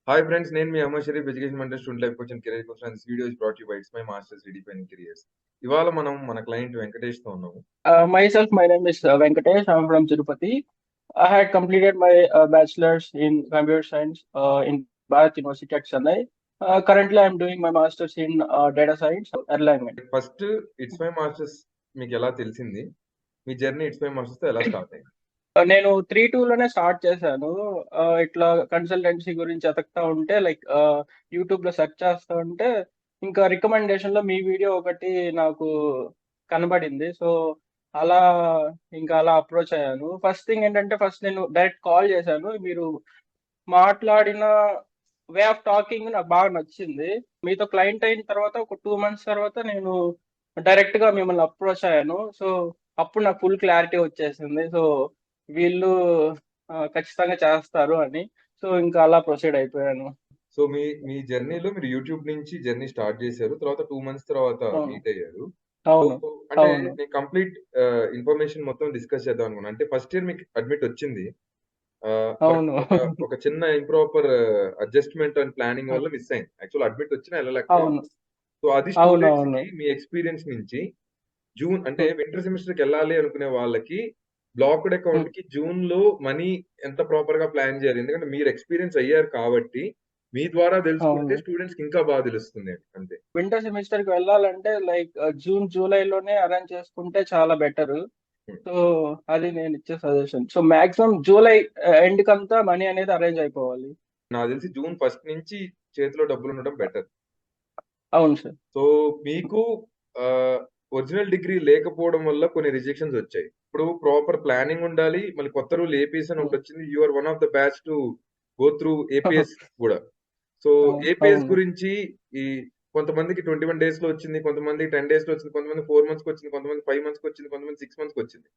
Hi friends, నేను మీ Ahmed Sharif education mentor student life coach and career coach and this video is brought you by it's my masters redefining careers. ఇవాళ మనం మన client వెంకటేష్‌తో ఉన్నాము. Myself, my name is Venkatesh. I'm from Tirupati. I had completed my bachelor's in computer science in Bharat University at Chennai. Currently, I'm doing my master's in data science, Erlangen. First it's my masters మీకెలా తెలిసింది? మీ journey it's my మాస్టర్స్‌తో ఎలా start అయింది? నేను 3-2లోనే start చేశాను. ఇట్లా consultancy గురించి ఎతకుతా ఉంటే యూట్యూబ్లో సెర్చ్ చేస్తా ఉంటే ఇంకా రికమెండేషన్లో మీ వీడియో ఒకటి నాకు కనబడింది. సో అలా అలా అప్రోచ్ అయ్యాను. ఫస్ట్ థింగ్ ఏంటంటే ఫస్ట్ నేను డైరెక్ట్ కాల్ చేశాను. మీరు మాట్లాడిన వే ఆఫ్ టాకింగ్ నాకు బాగా నచ్చింది. మీతో క్లయింట్ అయిన తర్వాత ఒక 2 మంత్స్ తర్వాత నేను డైరెక్ట్‌గా మిమ్మల్ని అప్రోచ్ అయ్యాను. సో అప్పుడు నాకు ఫుల్ క్లారిటీ వచ్చేసింది. సో వీళ్ళు ఖచ్చితంగా చేస్తారు అని. సో ఇంకా అలా ప్రొసీడ్ అయిపోయాను. సో మీ మీ జర్నీలో మీరు యూట్యూబ్ నుంచి జర్నీ స్టార్ట్ చేశారు. తర్వాత 2 మంత్స్ తర్వాత అవును. మీట్ అయ్యారు. సో అవును. అంటే అవును. నేను కంప్లీట్ ఇన్ఫర్మేషన్ మొత్తం డిస్కస్ చేద్దాం అనుకున్నాను. అంటే ఫస్ట్ ఇయర్ మీకు అడ్మిట్ వచ్చింది. బట్ అవును. ఒక చిన్న ఇంప్రాపర్ అడ్జస్ట్‌మెంట్ అండ్ ప్లానింగ్ వల్ల మిస్ అయింది. యాక్చువల్ అడ్మిట్ వచ్చినా ఎళ్ళలేకపోయారు. అవును. సో అది అవునవును. స్టూడెంట్స్‌కి మీ ఎక్స్‌పీరియన్స్ నుంచి జూన్ అంటే హ్మ్. వింటర్ సెమిస్టర్‌కెళ్ళాలి అనుకునే వాళ్ళకి బ్లాక్డ్ హ్మ్. అకౌంట్‌కి జూన్‌లో మనీ ఎంత ప్రాపర్‌గా ప్లాన్ చేయాలి? ఎందుకంటే మీరు ఎక్స్‌పీరియన్స్ అయ్యారు కాబట్టి మీ ద్వారా తెలుసుకుంటే అవును. స్టూడెంట్స్‌కి ఇంకా బాగా తెలుస్తుంది అంతే. వింటర్ సెమిస్టర్‌కి వెళ్ళాలంటే జూన్, జూలైలోనే అరేంజ్ చేసుకుంటే చాలా బెటరు. హ్మ్. సో, అది నేనిచ్చే సజెషన్. సో, మాక్సిమం జూలై ఎండ్‌కంతా మనీ అనేది అరేంజ్ అయిపోవాలి. నాకు తెలిసి జూన్ ఫస్ట్ నుంచి చేతిలో డబ్బులుండడం బెటర్. అవును సార్. సో, మీకు ఆహ్, ఒరిజినల్ డిగ్రీ లేకపోవడం వల్ల కొన్ని రిజెక్షన్స్ వచ్చాయి. ఇప్పుడు ప్రాపర్ ప్లానింగ్ ఉండాలి. మళ్ళీ కొత్త రూల్ ఏపీఎస్ అని హ్మ్. ఒకటొచ్చింది. You are one of the batch to go through APS గూడా. సో, అవును. ఏపీఎస్ అవును. గురించి ఈ కొంతమందికి 21 డేస్‌లో వచ్చింది. కొంతమందికి 10 డేస్‌లో వచ్చింది. కొంతమందికి 4 మంత్స్‌కొచ్చింది. కొంతమందికి 5 మంత్స్‌కొచ్చింది. కొంతమందికి 6 మంత్స్‌కొచ్చింది.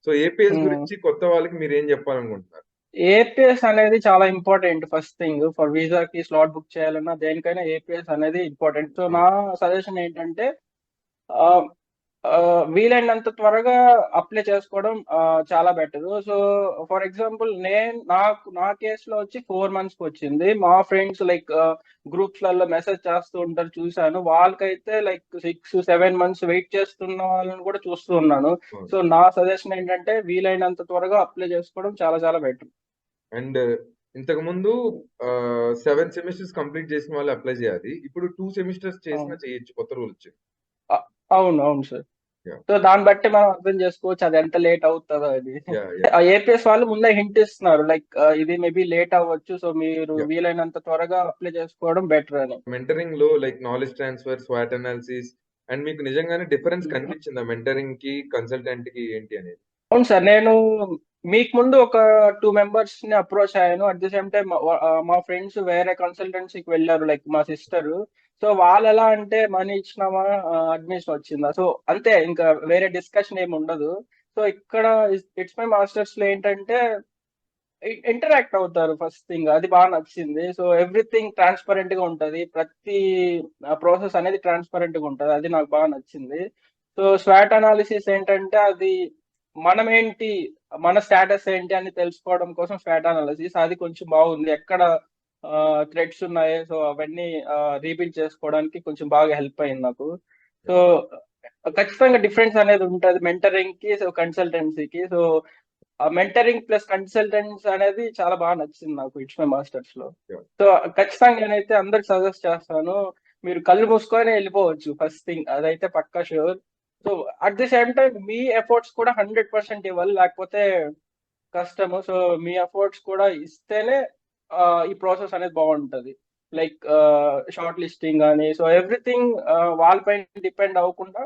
సో, ఏపీఎస్ హ్మ్. గురించి కొత్త వాళ్ళకి మీరేం జెప్పాలనుకుంటున్నారు? ఏపీఎస్ అనేది చాలా ఇంపార్టెంట్ ఫస్ట్ థింగ్. ఫర్ వీసాకి స్లాట్ బుక్ చేయాలన్నా దేనికైనా ఏపీఎస్ అనేది ఇంపార్టెంట్. సో, నా అవును. సజెషన్ ఏంటంటే ఆహ్, వీలైనంత త్వరగా అప్లై చేసుకోవడం చాలా బెటరు. సో, ఫర్ ఎగ్జాంపుల్ నా కేస్‌లో వచ్చి 4 మంత్స్‌కొచ్చింది. మా ఫ్రెండ్స్ గ్రూప్స్‌లలో మెసేజ్ చేస్తూ ఉంటారు చూసాను. వాళ్ళకైతే 6, 7 మంత్స్ వెయిట్ చేస్తున్న వాళ్ళని కూడా చూస్తూ ఉన్నాను. అవును. సో, నా సజెషన్ ఏంటంటే వీలైనంత త్వరగా అప్లై చేసుకోవడం చాలా చాలా బెటర్. అండ్ ఇంతకుముందు 7 సెమిస్టర్స్ కంప్లీట్ చేసిన వాళ్ళు అప్లై చేయాలి. ఇప్పుడు 2 సెమిస్టర్స్ చేసినా అవును. చేయొచ్చు. కొత్త రూల్ వచ్చింది. అ అవును. అవును సార్. యాహ్! సో, దాన్ని బట్టి మనం అర్థం చేసుకోవచ్చు అది ఎంత లేట్ అవుతదో అది. యాహ్! యాహ్! ఏపీఎస్ వాళ్ళు ముందే హింట్ ఇస్తున్నారు. ఇది మేబీ లేట్ అవ్వచ్చు. సో, మీరు యాహ్! వీలైనంత త్వరగా అప్లై చేసుకోవడం బెటర్ అని. మెంటరింగ్‌లో లైక్ నాలెడ్జ్ ట్రాన్స్‌ఫర్, స్వాట్ అనాలిసిస్ అండ్ మీకు నిజంగానే డిఫరెన్స్ హ్మ్. కనిపించిందా మెంటరింగ్‌కి, కన్సల్టెంట్‌కి ఏంటి అనేది? అవును సార్. నేను మీకు ముందు ఒక 2 మెంబర్స్‌ని అప్రోచ్ అయ్యాను. అట్ ది సేమ్ టైమ్ మా ఫ్రెండ్స్ వేరే కన్సల్టెన్సీకి వెళ్లారు. మా సిస్టరు. సో, వాళ్ళెలా అంటే మనీ ఇచ్చినామా అడ్మిషన్ వచ్చిందా? సో, అంతే ఇంకా వేరే డిస్కషన్ ఏమి ఉండదు. సో, ఇక్కడ ఇట్స్ మై మాస్టర్స్‌లో ఏంటంటే ఇంటరాక్ట్ అవుతారు ఫస్ట్ థింగ్. అది బాగా నచ్చింది. సో, ఎవ్రీథింగ్ ట్రాన్స్‌పరెంట్‌గా ఉంటది. ప్రతి ప్రాసెస్ అనేది ట్రాన్స్‌పరెంట్‌గా ఉంటది. అది నాకు బాగా నచ్చింది. సో, స్వాట్ అనాలిసిస్ ఏంటంటే అది మనమేంటి, మన స్టేటస్ ఏంటి అని తెలుసుకోవడం కోసం స్వాట్ అనాలిసిస్. అది కొంచెం బాగుంది. ఎక్కడ థ్రెడ్స్ ఉన్నాయో సో, అవన్నీ రీబిల్డ్ చేసుకోవడానికి కొంచెం బాగా హెల్ప్ అయింది నాకు. So, yeah! ఖచ్చితంగా డిఫరెన్స్ అనేది ఉంటది మెంటరింగ్‌కి, కన్సల్టెన్సీకి. సో, ఆ మెంటరింగ్ ప్లస్ కన్సల్టెన్స్ అనేది చాలా బాగా నచ్చింది నాకు ఇట్స్ మై మాస్టర్స్‌లో. యాహ్! సో, ఖచ్చితంగా నేనైతే అందరికి సజెస్ట్ చేస్తాను. మీరు కళ్ళు మూసుకొని ఎళ్ళిపోవచ్చు ఫస్ట్ థింగ్. అదైతే పక్కా sure. So, at the same time మీ ఎఫర్ట్స్ కూడా 100% ఇవ్వాలి. లేకపోతే కష్టము. సో, మీ ఎఫర్ట్స్ కూడా ఇస్తేనే ఈ ప్రాసెస్ అనేది బావుంటది. షార్ట్ లిస్టింగ్ గాని, సో ఎవ్రీథింగ్ వాళ్ళ పైన డిపెండ్ అవ్వకుండా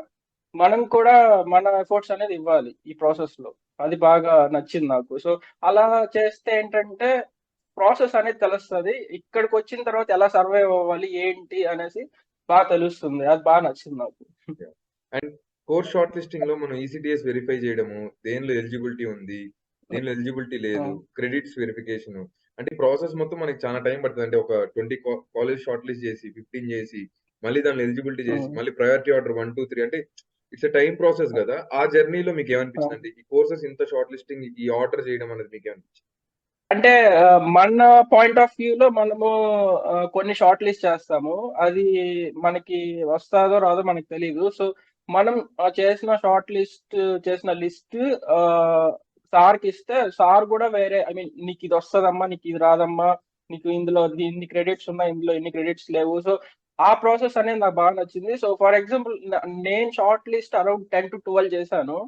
మనం కూడా మన ఎఫర్ట్స్ అనేది ఇవ్వాలి ఈ ప్రాసెస్‌లో. అది బాగా నచ్చింది నాకు. సో, అలా చేస్తే ఏంటంటే ప్రాసెస్ అనేది తెలుస్తది. ఇక్కడికొచ్చిన తర్వాత ఎలా సర్వైవ్ అవ్వాలి, ఏంటి అనేసి తెలుస్తుంది. అది నచ్చింది నాకు. యాహ్! అండ్ కోర్స్ షార్ట్ లిస్టింగ్‌లో మనం ఈసీటీఎస్ వెరిఫై చేయడము, దేనిలో ఎలిజిబిలిటీ ఉంది, దేనిలో ఎలిజిబిలిటీ లేదు, హ్మ్. Credits verification. అంటే ఈ ప్రాసెస్ మొత్తం మనకి చాలా టైం పడతది. అంటే ఒక 20 కాలేజ్ షార్ట్ లిస్ట్ చేసి, 15 చేసి, మళ్ళీ దానిలో ఎలిజిబిలిటీ చేసి, హ్మ్. మళ్ళీ ప్రయారిటీ ఆర్డర్ 1, 2, 3 అంటే ఇట్స్ ఎ టైమ్ ప్రాసెస్ గదా! ఆ జర్నీలో ఆ! మీకేమనిపించింది? అంటే ఈ కోర్సెస్ ఇంత షార్ట్ లిస్టింగ్ ఈ ఆర్డర్ చేయడం అనేది మీకేమనిపించింది? అంటే మన పాయింట్ ఆఫ్ వ్యూలో మనము కొన్ని షార్ట్ లిస్ట్ చేస్తాము. అది మనకి వస్తాదో రాదో మనకు తెలీదు. సో మనం చేసిన షార్ట్ లిస్ట్ చేసిన లిస్ట్ సార్కి ఇస్తే సార్ కూడా వేరే ఐ మీన్ నీకు ఇది వస్తుందమ్మా, నీకు ఇది రాదమ్మా, నీకు ఇందులో ఇన్ని క్రెడిట్స్ ఉన్నాయి, ఇందులో ఇన్ని క్రెడిట్స్ లేవు. సో ఆ ప్రాసెస్ అనేది నాకు బాగా నచ్చింది. సో ఫర్ ఎగ్జాంపుల్ నేను షార్ట్ లిస్ట్ అరౌండ్ 10 to 12 చేశాను.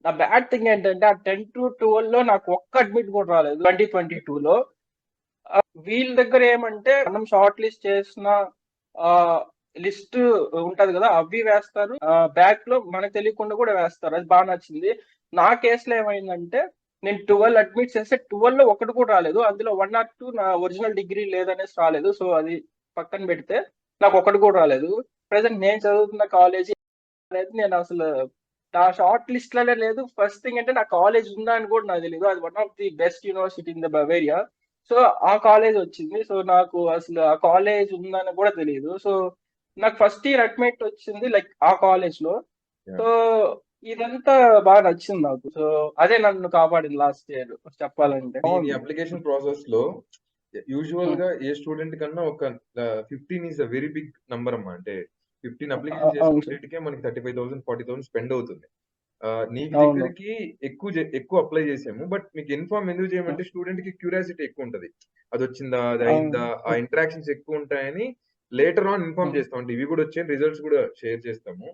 నా బ్యాడ్ థింగ్ ఏంటంటే ఆ 10 to 12 లో నాకు ఒక్క అడ్మిట్ కూడా రాలేదు 2022లో. వీళ్ళ దగ్గర ఏమంటే మనం షార్ట్ లిస్ట్ చేసిన లిస్ట్ ఉంటది కదా, అవి వేస్తారు. బ్యాక్ లో మనకు తెలియకుండా కూడా వేస్తారు. అది బాగా నచ్చింది. నా కేసులో ఏమైందంటే నేను 12 అడ్మిట్స్ చేస్తే 12 లో ఒకటి కూడా రాలేదు. అందులో 1 or 2 నా ఒరిజినల్ డిగ్రీ లేదనేసి రాలేదు. సో అది పక్కన పెడితే నాకు ఒకటి కూడా రాలేదు. ప్రెసెంట్ నేను చదువుతున్న కాలేజీ అనేది నేను అసలు నా షార్ట్ లిస్ట్ లోనే లేదు. ఫస్ట్ థింగ్ అంటే నా కాలేజ్ ఉందా అని కూడా నాకు తెలియదు. అది one of the best university in the Bavaria. So ఆ కాలేజ్ వచ్చింది. సో నాకు అసలు ఆ కాలేజ్ ఉందని కూడా తెలియదు. సో నాకు ఫస్ట్ ఇయర్ అడ్మిట్ వచ్చింది లైక్ ఆ కాలేజ్ లో. సో ఇదంతా బాగా నచ్చింది నాకు. సో అదే నన్ను కాపాడింది లాస్ట్ ఇయర్ చెప్పాలంటే. మీ అప్లికేషన్ ప్రాసెస్ లో యూజువల్ గా ఏ స్టూడెంట్ కన్నా ఒక 15 is a very big number అమ్మా. అంటే 15 అప్లికేషన్ చేసుకునేటికే మనకి 35,000 40,000 స్పెండ్ అవుతుంది. నీ దగ్గరికి ఎక్కువ అప్లై చేసాము. బట్ మీకు ఇన్ఫార్మ్ ఎందుకు చేయమంటే స్టూడెంట్ కి క్యూరియాసిటీ ఎక్కువ ఉంటది. అది వచ్చిందా, అది అయిందా, ఆ ఇంటరాక్షన్స్ ఎక్కువ ఉంటాయని లేటర్ ఆన్ ఇన్ఫార్మ్ చేస్తాం. అంటే ఇవి కూడా వచ్చాయి, రిజల్ట్స్ కూడా షేర్ చేస్తాము.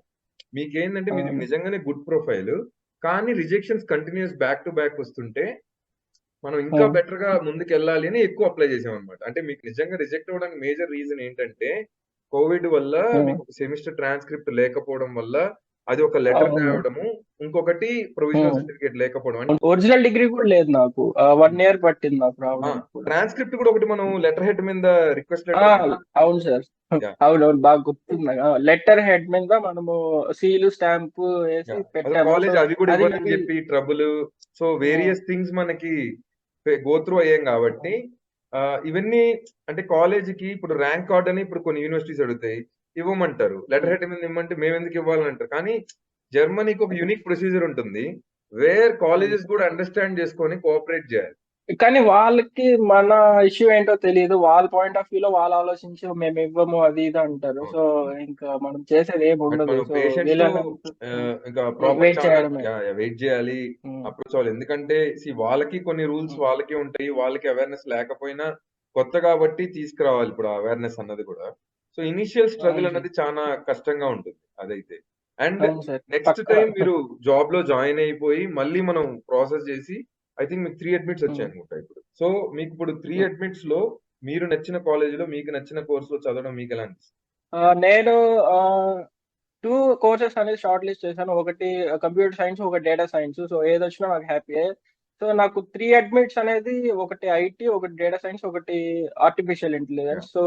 మీకేంటంటే మీది నిజంగానే గుడ్ ప్రొఫైల్, కానీ rejections continuous back to back వస్తుంటే మనం ఇంకా బెటర్ గా ముందుకు వెళ్ళాలి అని ఎక్కువ అప్లై చేసాం అనమాట. అంటే మీకు నిజంగా రిజెక్ట్ అవ్వడానికి మేజర్ రీజన్ ఏంటంటే కోవిడ్ వల్ల మీకు సెమిస్టర్ ట్రాన్స్క్రిప్ట్ లేకపోవడం వల్ల అది ఒక లెటర్ తేవడము, ఇంకొకటి ప్రొవిజనల్ సర్టిఫికేట్ లేకపోవడం. ఒరిజినల్ డిగ్రీ కూడా లేదు నాకు. 1 year పట్టింది నాకు రావడం. ట్రాన్స్క్రిప్ట్ కూడా ఒకటి మనం లెటర్ హెడ్ మీద రిక్వెస్ట్ అవును సార్, అవునవును, బాగా గుర్తుంది. లెటర్ హెడ్ మీద మనము సీలు స్టాంప్ వేసి పెట్టాము. కాలేజ్ అది కూడా ఇవ్వదని చెప్పి ట్రబుల్. సో వేరియస్ థింగ్స్ మనకి గో త్రూ అయ్యాం కాబట్టి ఇవన్నీ అంటే కాలేజీకి ఇప్పుడు ర్యాంక్ కార్డ్ అని ఇప్పుడు కొన్ని యూనివర్సిటీస్ అడుగుతాయి, ఇవ్వమంటారు. లెటర్ హెడ్ మీద ఇవ్వమంటే మేము ఎందుకు ఇవ్వాలని అంటారు. కానీ జర్మనీకి ఒక యూనిక్ ప్రొసీజర్ ఉంటుంది వేర్ కాలేజెస్ కూడా అండర్స్టాండ్ చేసుకొని కోఆపరేట్ చేయాలి. కానీ వాళ్ళకి మన ఇష్యూ ఏంటో తెలియదు. వాళ్ళ పాయింట్ ఆఫ్ వ్యూ లో వాళ్ళు ఆలోచించి మేము ఇవ్వము అది ఇది అంటారు. సో ఇంకా మనం చేసేది ఏమి ఉండదు. సో వెయిట్ చేయాలి, అప్రోచ్ అవ్వాలి. ఎందుకంటే వాళ్ళకి కొన్ని రూల్స్ వాళ్ళకి ఉంటాయి, వాళ్ళకి అవేర్నెస్ లేకపోయినా కొత్త కాబట్టి తీసుకురావాలి ఇప్పుడు అవేర్నెస్ అన్నది కూడా. సో ఇనిషియల్ స్ట్రగుల్ అన్నది చాలా కష్టంగా ఉంటుంది అదైతే. అండ్ నెక్స్ట్ టైం మీరు జాబ్ లో జాయిన్ అయిపోయి మళ్ళీ మనం ప్రాసెస్ చేసి ఐ థింక్ మీకు 3 అడ్మిట్స్ వచ్చాయి అనుకుంటా ఇప్పుడు. సో మీకు ఇప్పుడు 3 అడ్మిట్స్ లో మీరు నచ్చిన కాలేజీలో మీకు నచ్చిన కోర్సులో చదవడం మీకు ఎలా అనిపిస్తుంది? నేను 2 కోర్సెస్ అనేది షార్ట్ లిస్ట్ చేశాను. ఒకటి కంప్యూటర్ సైన్స్, ఒకటి డేటా సైన్స్. సో ఏది వచ్చినా నాకు హ్యాపీయే. సో నాకు 3 అడ్మిట్స్ అనేది ఒకటి ఐటీ, ఒకటి డేటా సైన్స్, ఒకటి ఆర్టిఫిషియల్ ఇంటెలిజెన్స్. సో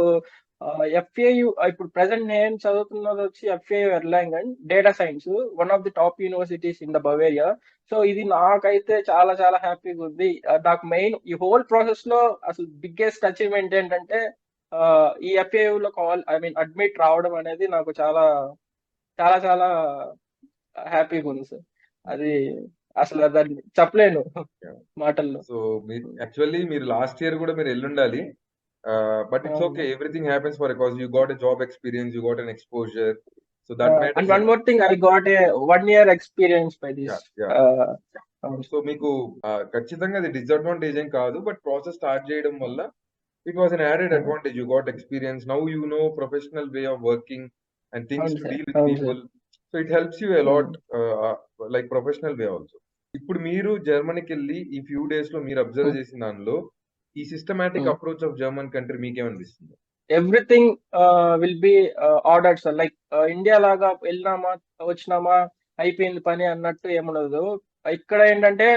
ఎఫ్ఏయు ఇప్పుడు ప్రెసెంట్ నేను చదువుతున్నది వచ్చి FAU Erlangen data science, one of the top universities in the Bavaria. So ఇది నాకైతే చాలా చాలా హ్యాపీగా ఉంది. నాకు మెయిన్ ఈ హోల్ ప్రాసెస్ లో అసలు బిగ్గెస్ట్ అచీవ్మెంట్ ఏంటంటే ఈ ఎఫ్ఏయు లో అడ్మిట్ రావడం అనేది నాకు చాలా చాలా చాలా హ్యాపీగా ఉంది సార్. అది అసలు దాన్ని చెప్పలేను మాటల్లో. సో యాక్చువల్లీ మీరు లాస్ట్ ఇయర్ కూడా మీరు వెళ్ళుండాలి. But it's okay, everything happens for because you got a job experience, you got an exposure. So that matters. And one more thing, I got a 1 year experience by this. So మీకు ఖచ్చితంగా అది disadvantage ఏం కాదు, but process start చేయడం వల్ల it was an added advantage. You got experience, now you know professional way of working and things to deal with people. So it helps you a lot, like professional way also. ఇప్పుడు మీరు జర్మనీకి వెళ్ళి ఈ few days లో మీరు observe చేసిన దానిలో ఈ systematic approach of German country మీకేమనిపిస్తుంది? Everything will be ordered sir. Like India లాగా వెళ్ళినామా వచ్చినామా అయిపోయింది పని అన్నట్టు ఏముండదు. ఇక్కడ ఏంటంటే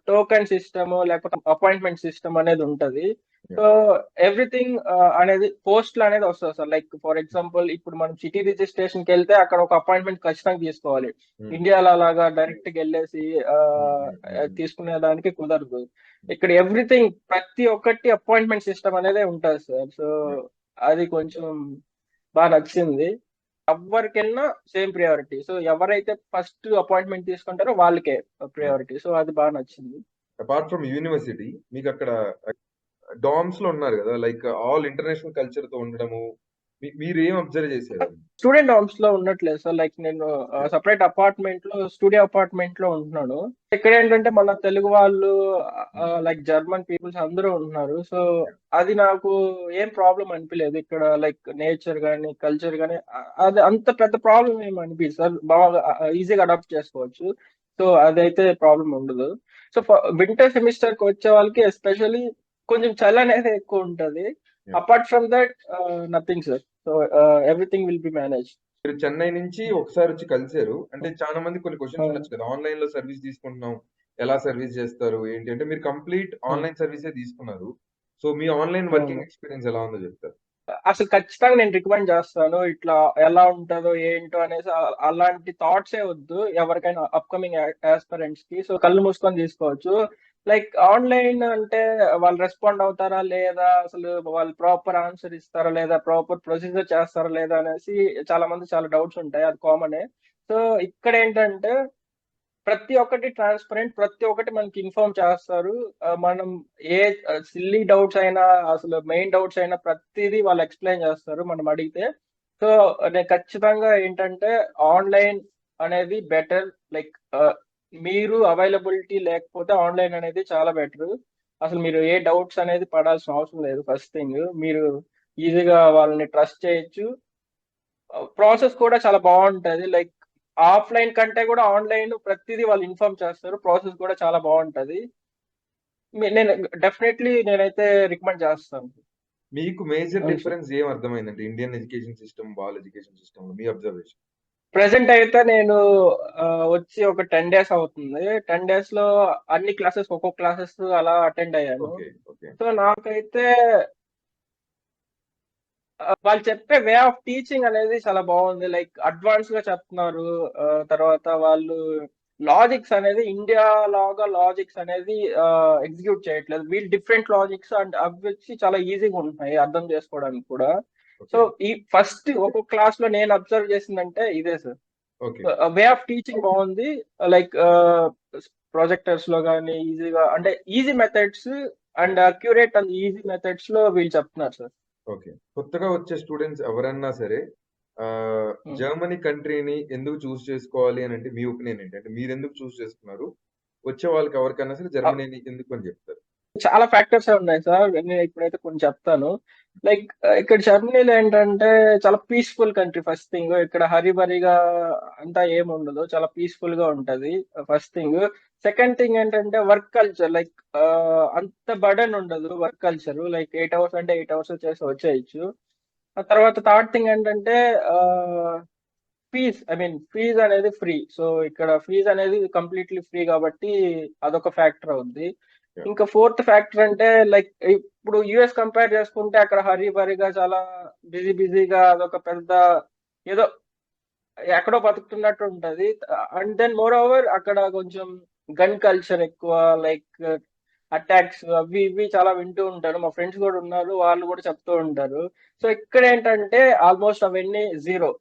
టోకెన్ సిస్టమ్ లేకపోతే అపాయింట్మెంట్ సిస్టమ్ అనేది ఉంటది. సో ఎవ్రీథింగ్ అనేది పోస్ట్ అనేది వస్తుంది సార్. లైక్ ఫర్ ఎగ్జాంపుల్ ఇప్పుడు మనం సిటీ రిజిస్ట్రేషన్ కి వెళ్తే అక్కడ ఒక అపాయింట్మెంట్ ఖచ్చితంగా తీసుకోవాలి. ఇండియాలో లాగా డైరెక్ట్ గా వెళ్ళేసి తీసుకునే దానికి కుదరదు. ఇక్కడ ఎవ్రీథింగ్ ప్రతి ఒక్కటి అపాయింట్మెంట్ సిస్టమ్ అనేది ఉంటుంది సార్. సో అది కొంచెం బాగా నచ్చింది. ఎవరికి వెళ్ళినా సేమ్ ప్రియారిటీ. సో ఎవరైతే ఫస్ట్ అపాయింట్మెంట్ తీసుకుంటారో వాళ్ళకే ప్రియారిటీ. సో అది బాగా నచ్చింది. అపార్ట్ ఫ్రమ్ యూనివర్సిటీ మీకు అక్కడ డామ్స్ లో ఉన్నారు కదా, లైక్ ఆల్ ఇంటర్నేషనల్ కల్చర్ తో ఉండడము, మీరు ఏం అబ్జర్వ్ చేశారు? స్టూడెంట్ హౌస్ లో ఉండట్లేదు సార్. లైక్ నేను సెపరేట్ అపార్ట్మెంట్ లో, స్టూడియో అపార్ట్మెంట్ లో ఉంటున్నాను. ఇక్కడ ఏంటంటే మన తెలుగు వాళ్ళు, లైక్ జర్మన్ పీపుల్స్ అందరూ ఉంటున్నారు. సో అది నాకు ఏం ప్రాబ్లం అనిపించలేదు ఇక్కడ. లైక్ నేచర్ కానీ కల్చర్ కానీ అది అంత పెద్ద ప్రాబ్లం ఏమి అనిపించదు సార్. బాగా ఈజీగా అడాప్ట్ చేసుకోవచ్చు. సో అదైతే ప్రాబ్లం ఉండదు. సో వింటర్ సెమిస్టర్ కి వచ్చే వాళ్ళకి ఎస్పెషల్లీ కొంచెం చలి అనేది ఎక్కువ ఉంటది. Apart from that nothing sir. So everything will B manage. మీరు చెన్నై నుంచి ఒకసారి వచ్చి కలిసారు అంటే చాలా మంది కొన్ని క్వశ్చన్స్ ఉండొచ్చు కదా, ఆన్లైన్ లో సర్వీస్ తీసుకుంటున్నాం, ఎలా సర్వీస్ చేస్తారు ఏంటి అంటే, మీరు కంప్లీట్ ఆన్లైన్ సర్వీసే తీసుకున్నారు. సో మీ ఆన్లైన్ వర్కింగ్ ఎక్స్పీరియన్స్ ఎలా ఉందో చెప్తారు? అసలు ఖచ్చితంగా నేను రికమెండ్ చేస్తాను. ఇట్లా ఎలా ఉంటుందో ఏంటో అనేసి అలాంటి థాట్సే వద్దు ఎవరికైనా అప్కమింగ్ ఆస్పిరెంట్స్ కి. సో కళ్ళు మూసుకొని తీసుకోవచ్చు. లైక్ ఆన్లైన్ అంటే వాళ్ళు రెస్పాండ్ అవుతారా లేదా, అసలు వాళ్ళు ప్రాపర్ ఆన్సర్ ఇస్తారా లేదా, ప్రాపర్ ప్రొసీజర్ చేస్తారా లేదా అనేసి చాలా మంది చాలా డౌట్స్ ఉంటాయి. అది కామనే. సో ఇక్కడ ఏంటంటే ప్రతి ఒక్కటి ట్రాన్స్పరెంట్, ప్రతి ఒక్కటి మనకి ఇన్ఫార్మ్ చేస్తారు. మనం ఏ సిల్లీ డౌట్స్ అయినా, అసలు మెయిన్ డౌట్స్ అయినా ప్రతిదీ వాళ్ళు ఎక్స్ప్లెయిన్ చేస్తారు మనం అడిగితే. సో నేను ఖచ్చితంగా ఏంటంటే ఆన్లైన్ అనేది బెటర్. లైక్ మీరు అవైలబిలిటీ లేకపోతే ఆన్లైన్ అనేది చాలా బెటర్. అసలు మీరు ఏ డౌట్స్ అనేది పడాల్సిన అవసరం లేదు. ఫస్ట్ థింగ్, మీరు ఈజీగా వాళ్ళని ట్రస్ట్ చేయొచ్చు. ప్రాసెస్ కూడా చాలా బాగుంటది. లైక్ ఆఫ్లైన్ కంటే కూడా ఆన్లైన్ ప్రతిదీ వాళ్ళు ఇన్ఫార్మ్ చేస్తారు. ప్రాసెస్ కూడా చాలా బాగుంటది. నేను డెఫినెట్లీ నేనైతే రికమెండ్ చేస్తాను. మీకు మేజర్ డిఫరెన్స్ ఏం అర్థమైందంటే ఇండియన్ ఎడ్యుకేషన్ సిస్టమ్, వాళ్ళ ఎడ్యుకేషన్ సిస్టమ్ లో మీ అబ్జర్వేషన్? ప్రెసెంట్ అయితే నేను వచ్చి ఒక 10 days అవుతుంది. 10 days లో అన్ని క్లాసెస్, ఒక్కొక్క క్లాసెస్ అలా అటెండ్ అయ్యాను. సో నాకైతే వాళ్ళు చెప్పే వే ఆఫ్ టీచింగ్ అనేది చాలా బాగుంది. లైక్ అడ్వాన్స్ గా చెప్తున్నారు. తర్వాత వాళ్ళు లాజిక్స్ అనేది ఇండియా లాగా లాజిక్స్ అనేది ఎగ్జిక్యూట్ చేయట్లేదు. వీళ్ళు డిఫరెంట్ లాజిక్స్ అండ్ అవి వచ్చి చాలా ఈజీగా ఉంటున్నాయి అర్థం చేసుకోవడానికి కూడా. సో ఈ ఫస్ట్ ఒక్కొక్క క్లాస్ లో నేను అబ్జర్వ్ చేసిందంటే ఇదే సార్. వే ఆఫ్ టీచింగ్ బాగుంది. లైక్ ప్రొజెక్టర్స్ లో కానీ ఈజీగా, అంటే easy methods and accurate and easy methods లో వీళ్ళు చెప్తున్నారు సార్. ఓకే. కొత్తగా వచ్చే స్టూడెంట్స్ ఎవరన్నా సరే జర్మనీ కంట్రీని ఎందుకు చూస్ చేసుకోవాలి అని అంటే మీ ఒపీనియన్ ఏంటి? అంటే మీరు ఎందుకు చూస్ చేసుకున్నారు? వచ్చే వాళ్ళకి ఎవరికైనా సరే జర్మనీని ఎందుకు అని చెప్తారు? చాలా ఫ్యాక్టర్స్ ఉన్నాయి సార్. నేను ఇప్పుడైతే కొన్ని చెప్తాను. లైక్ ఇక్కడ జర్మనీలో ఏంటంటే చాలా పీస్ఫుల్ కంట్రీ. ఫస్ట్ థింగ్, ఇక్కడ హరిబరిగా అంతా ఏమి ఉండదు, చాలా పీస్ఫుల్ గా ఉంటది ఫస్ట్ థింగ్. సెకండ్ థింగ్ ఏంటంటే వర్క్ కల్చర్. లైక్ అంత బర్డెన్ ఉండదు వర్క్ కల్చర్. లైక్ 8 hours అంటే 8 hours చేసి వచ్చేయచ్చు. ఆ తర్వాత థర్డ్ థింగ్ ఏంటంటే ఫీజ్ అనేది ఫ్రీ. సో ఇక్కడ ఫీజ్ అనేది కంప్లీట్లీ ఫ్రీ కాబట్టి అదొక ఫ్యాక్టర్ అవుద్ది. ఇంకా ఫోర్త్ ఫ్యాక్టర్ అంటే లైక్ ఇప్పుడు యుఎస్ కంపేర్ చేసుకుంటే అక్కడ హరీబరీగా చాలా బిజీగా అదొక పెద్ద ఏదో ఎక్కడో బతుకుతున్నట్టు ఉంటది. అండ్ దెన్ మోర్ ఓవర్ అక్కడ కొంచెం గన్ కల్చర్ ఎక్కువ. లైక్ అటాక్స్ అవి ఇవి చాలా వింటూ ఉంటారు. మా ఫ్రెండ్స్ కూడా ఉన్నారు, వాళ్ళు కూడా చెప్తూ ఉంటారు. సో ఇక్కడ ఏంటంటే ఆల్మోస్ట్ అవన్నీ జీరో.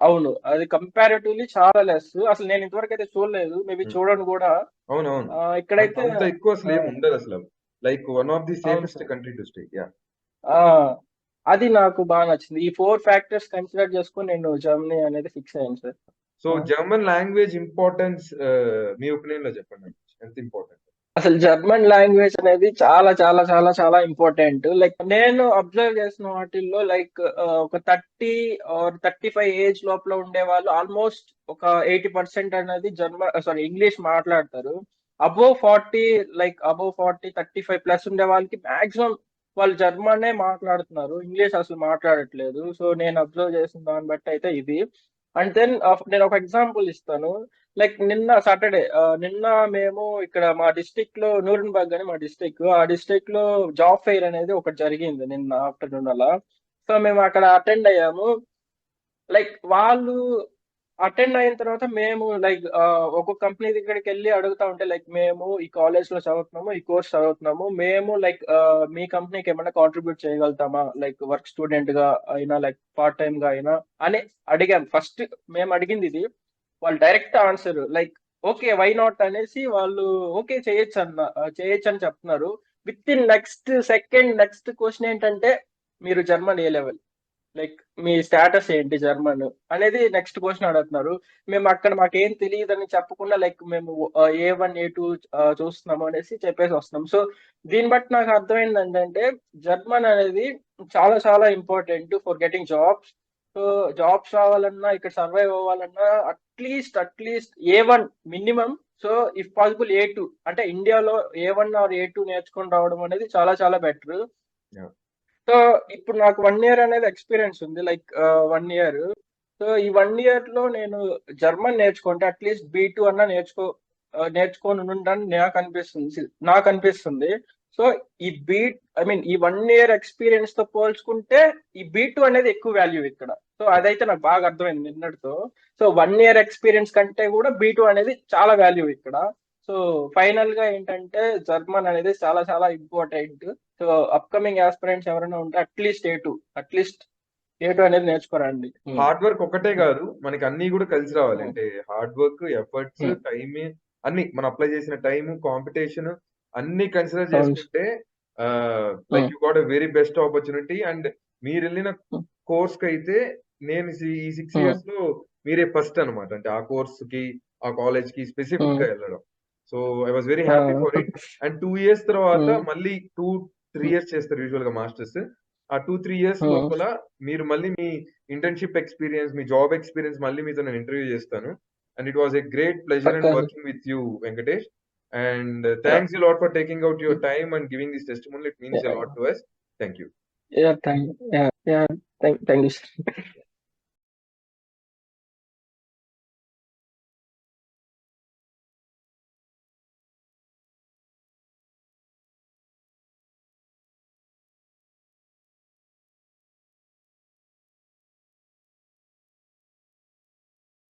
అవును, అది కంపారిటివ్లీ చాలా లెస్. అసలు నేను ఇంతవరకు అయితే చూడలేదు, మేబీ చూడను కూడా. అవునవును, ఇక్కడైతే అంత ఎక్కువ అసలు ఏమి ఉండదు అసలు. Like one of the safest country to stay. అది నాకు బాగా నచ్చింది. ఈ 4 ఫ్యాక్టర్స్ కన్సిడర్ చేసుకొని నేను జర్మనీ అనేది ఫిక్స్ అయ్యాను sir. So German language importance మీ ఒపీనియన్ లో చెప్పండి, ఎంత ఇంపార్టెంట్? అసలు జర్మన్ లాంగ్వేజ్ అనేది చాలా చాలా చాలా చాలా ఇంపార్టెంట్. లైక్ నేను అబ్జర్వ్ చేసిన వాటిల్లో లైక్ ఒక 30 ఆర్ 35 ఏజ్ లోపల ఉండే వాళ్ళు ఆల్మోస్ట్ ఒక 80% అనేది ఇంగ్లీష్ మాట్లాడతారు. అబోవ్ 40, లైక్ అబోవ్ 40, 35 ప్లస్ ఉండే వాళ్ళకి మాక్సిమం వాళ్ళు జర్మనే మాట్లాడుతున్నారు, ఇంగ్లీష్ అసలు మాట్లాడట్లేదు. సో నేను అబ్జర్వ్ చేసిన దాన్ని బట్టి అయితే ఇది. అండ్ దెన్ నేను ఒక ఎగ్జాంపుల్ ఇస్తాను. లైక్ నిన్న సాటర్డే, నిన్న మేము ఇక్కడ మా డిస్ట్రిక్ట్ లో నూరెన్బర్గ్ అని మా డిస్ట్రిక్ట్, ఆ డిస్ట్రిక్ట్ లో జాబ్ ఫెయిర్ అనేది ఒకటి జరిగింది నిన్న ఆఫ్టర్నూన్ అలా. సో మేము అక్కడ అటెండ్ అయ్యాము. లైక్ వాళ్ళు అటెండ్ అయిన తర్వాత మేము లైక్ ఒక్కొక్క కంపెనీ దగ్గరికి వెళ్ళి అడుగుతా ఉంటే, లైక్ మేము ఈ కాలేజ్ లో చదువుతున్నాము, ఈ కోర్స్ చదువుతున్నాము, మేము లైక్ మీ కంపెనీకి ఏమైనా కాంట్రిబ్యూట్ చేయగలుగుతామా, లైక్ వర్క్ స్టూడెంట్ గా అయినా లైక్ పార్ట్ టైం గా అయినా అని అడిగాం. ఫస్ట్ మేము అడిగింది ఇది. వాళ్ళు direct answer like okay why not అనేసి వాళ్ళు ఓకే చేయొచ్చు అని చెప్తున్నారు. Within next second next question ఏంటంటే మీరు జర్మన్ ఏ లెవెల్, లైక్ మీ స్టేటస్ ఏంటి జర్మన్ అనేది నెక్స్ట్ క్వశ్చన్ అడుగుతున్నారు. మేము అక్కడ మాకేం తెలియదు అని చెప్పకుండా లైక్ మేము A1 A2 చూస్తున్నాము అనేసి చెప్పేసి వస్తున్నాం. సో దీన్ని బట్టి నాకు అర్థమైంది ఏంటంటే జర్మన్ అనేది చాలా చాలా important for getting jobs. So jobs రావాలన్నా ఇక్కడ సర్వైవ్ అవ్వాలన్నా at least A1 minimum. So if possible A2 అంటే ఇండియాలో A1 ఆర్ A2 నేర్చుకొని రావడం అనేది చాలా చాలా బెటర్. Yeah. సో ఇప్పుడు నాకు 1 year అనేది ఎక్స్పీరియన్స్ ఉంది, లైక్ 1 year. సో ఈ 1 year లో నేను జర్మన్ నేర్చుకుంటే అట్లీస్ట్ B2 అన్నా నేర్చుకొని ఉంటాను నాకు అనిపిస్తుంది. సో ఈ ఈ 1 year ఎక్స్పీరియన్స్ తో పోల్చుకుంటే ఈ B2 అనేది ఎక్కువ వాల్యూ ఇక్కడ. సో అదైతే నాకు బాగా అర్థమైంది నిన్నటితో. సో 1 year ఎక్స్పీరియన్స్ కంటే కూడా B2 అనేది చాలా వాల్యూ ఇక్కడ. సో ఫైనల్ గా ఏంటంటే జర్మన్ అనేది చాలా చాలా ఇంపార్టెంట్. సో అప్కమింగ్ ఆస్పిరెంట్స్ ఎవరైనా ఉంటే అట్లీస్ట్ ఏ టూ అనేది నేర్చుకోరండి. హార్డ్ వర్క్ ఒకటే కాదు, మనకి అన్ని కూడా కలిసి రావాలి. అంటే హార్డ్ వర్క్, ఎఫర్ట్స్, టైం, అన్ని మనం అప్లై చేసిన టైం, కాంపిటీషన్ అన్ని కన్సిడర్ చేసుకుంటే like you got a very best opportunity. And మీరు వెళ్ళిన కోర్స్ కి అయితే నేను ఈ 6 years లో మీరే ఫస్ట్ అనమాట. అంటే ఆ కోర్స్ కి ఆ కాలేజ్ కి స్పెసిఫిక్ గా వెళ్ళడం. So I was very happy for it. And 2 years తర్వాత మళ్ళీ 2-3 years చేస్తారు యూజువల్ గా మాస్టర్స్. ఆ 2-3 years లోపల మీరు మళ్ళీ మీ ఇంటర్న్షిప్ ఎక్స్పీరియన్స్, మీ జాబ్ ఎక్స్పీరియన్స్ మళ్ళీ మీతో నేను ఇంటర్వ్యూ చేస్తాను. And it was a great pleasure and working with you, Venkatesh. And thanks a lot for taking out your time and giving this testimony. It means a lot to us. Thank you. Thank you.